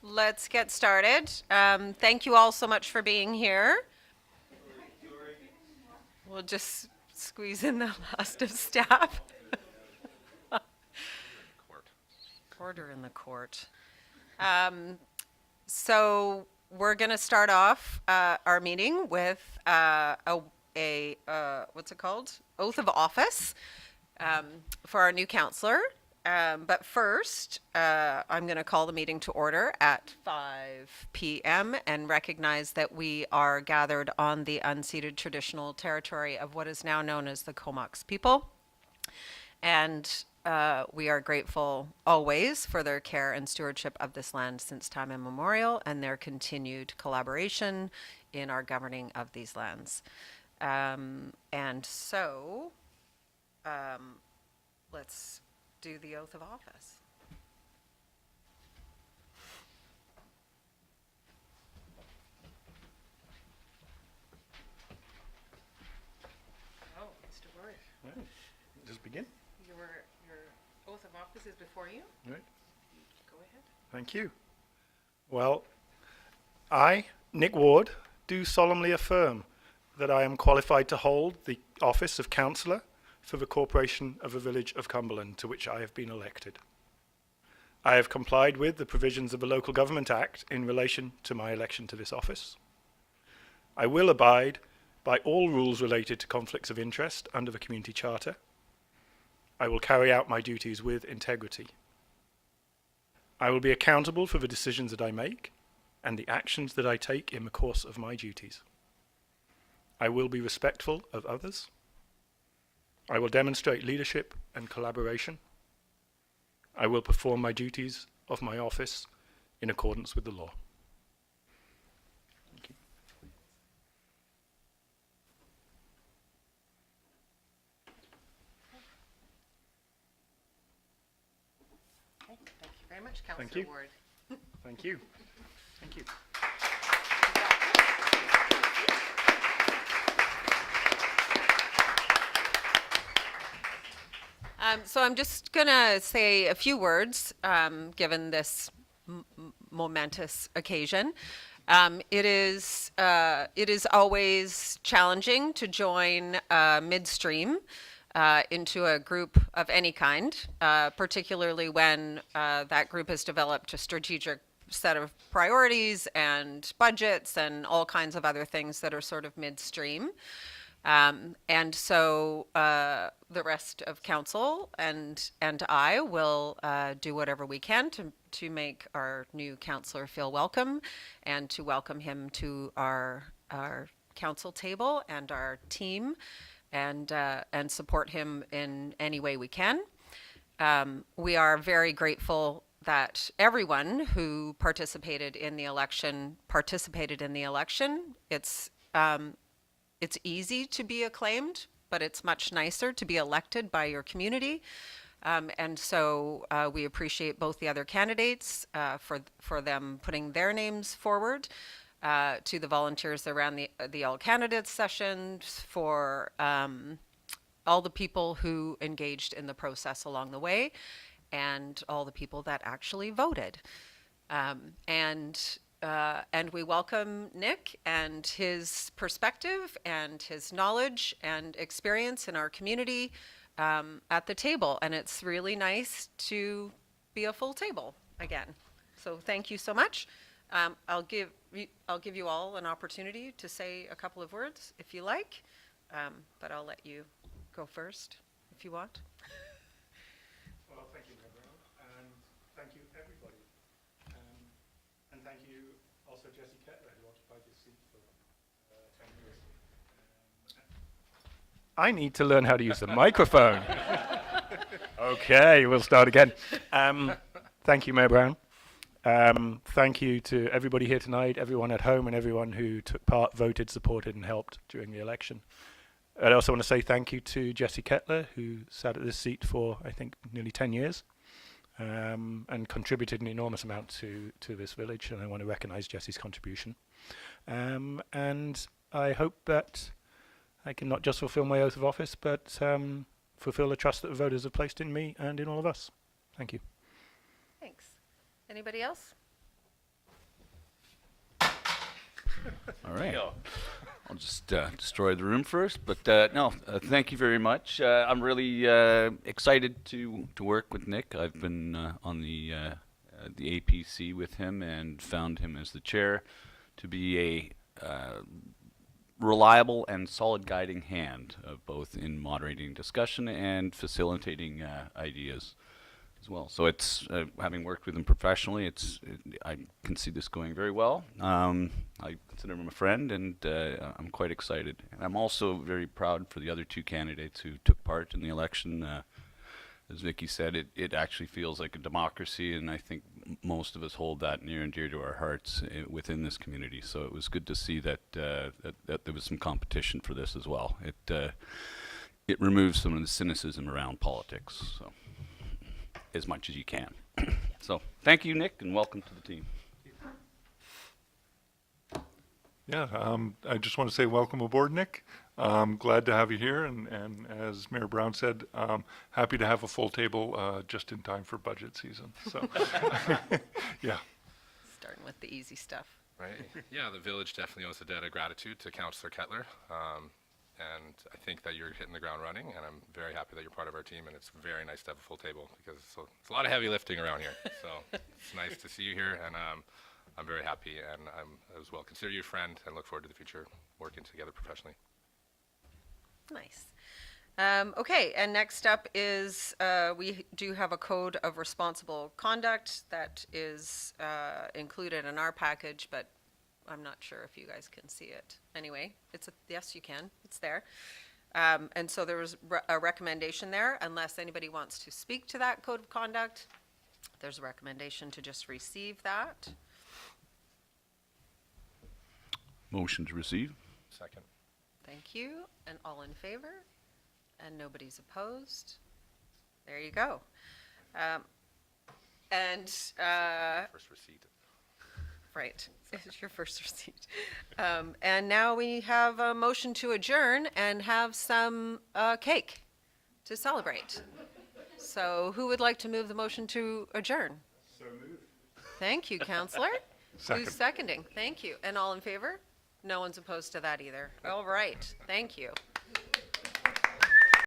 let's get started. Thank you all so much for being here. We'll just squeeze in the last of staff. Order in the court. So we're going to start off our meeting with what's it called? Oath of office for our new counselor. But first, I'm going to call the meeting to order at 5 p.m. and recognize that we are gathered on the unceded traditional territory of what is now known as the Comox people. And we are grateful always for their care and stewardship of this land since time immemorial and their continued collaboration in our governing of these lands. Let's do the oath of office. Oh, Mr. Ward. Right. Just begin. Your oath of office is before you. Right. Go ahead. Thank you. Well, I, Nick Ward, do solemnly affirm that I am qualified to hold the office of councillor for the Corporation of the Village of Cumberland, to which I have been elected. I have complied with the provisions of the Local Government Act in relation to my election to this office. I will abide by all rules related to conflicts of interest under the Community Charter. I will carry out my duties with integrity. I will be accountable for the decisions that I make and the actions that I take in the course of my duties. I will be respectful of others. I will demonstrate leadership and collaboration. I will perform my duties of my office in accordance with the law. Thank you. Okay, thank you very much, Councillor Thank you. Ward. Thank you. Thank you. So I'm just going to say a few words, given this momentous occasion. It is always challenging to join midstream into a group of any kind, particularly when that group has developed a strategic set of priorities and budgets and all kinds of other things that are sort of midstream. And so the rest of council and I will do whatever we can to make our new councillor feel welcome and to welcome him to our council table and our team and support him in any way we can. We are very grateful that everyone who participated in the election. It's easy to be acclaimed, but it's much nicer to be elected by your community. And so we appreciate both the other candidates for them putting their names forward, to the volunteers that ran the all candidates sessions, for all the people who engaged in the process along the way, and all the people that actually voted. And we welcome Nick and his perspective and his knowledge and experience in our community at the table. And it's really nice to be a full table again. So thank you so much. I'll give you all an opportunity to say a couple of words if you like, but I'll let you go first if you want. Well, thank you, Gabrielle, and thank you, everybody. And thank you also Jessie Kettler, who occupied this seat for 10 years. I need to learn how to use the microphone. Okay, we'll start again. Thank you, Mayor Brown. Thank you to everybody here tonight, everyone at home, and everyone who took part, voted, supported, and helped during the election. I also want to say thank you to Jessie Kettler, who sat at this seat for, I think, nearly 10 years. And contributed an enormous amount to this village, and I want to recognise Jessie's contribution. And I hope that I can not just fulfil my oath of office, but fulfil the trust that the voters have placed in me and in all of us. Thank you. Thanks. Anybody else? All right. I'll just destroy the room first, but no, thank you very much. I'm really excited to work with Nick. I've been on the APC with him and found him as the chair to be a reliable and solid guiding hand, both in moderating discussion and facilitating ideas as well. So it's having worked with him professionally, I can see this going very well. I consider him a friend, and I'm quite excited. And I'm also very proud for the other two candidates who took part in the election. As Vicky said, it actually feels like a democracy, and I think most of us hold that near and dear to our hearts within this community. So it was good to see that that there was some competition for this as well. It removes some of the cynicism around politics. So, as much as you can. So thank you, Nick, and welcome to the team. Yeah, I just want to say welcome aboard, Nick. Glad to have you here, and as Mayor Brown said, happy to have a full table just in time for budget season. So, yeah. Starting with the easy stuff. Right. Yeah, the village definitely owes a debt of gratitude to Councillor Kettler. And I think that you're hitting the ground running, and I'm very happy that you're part of our team, and it's very nice to have a full table because it's a lot of heavy lifting around here. So it's nice to see you here, and I'm very happy, and I'm as well consider you a friend and look forward to the future working together professionally. Nice. Okay, and next up is we do have a code of responsible conduct that is included in our package, but I'm not sure if you guys can see it. Anyway, yes, you can. It's there. And so there was a recommendation there. Unless anybody wants to speak to that code of conduct, there's a recommendation to just receive that. Motion to receive. Second. Thank you. And all in favor? And nobody's opposed? There you go. First receipt. Right, it's your first receipt. And now we have a motion to adjourn and have some cake to celebrate. So who would like to move the motion to adjourn? So moved. Thank you, Counselor. Second. Who's seconding? Thank you. And all in favor? No one's opposed to that either. All right, thank you.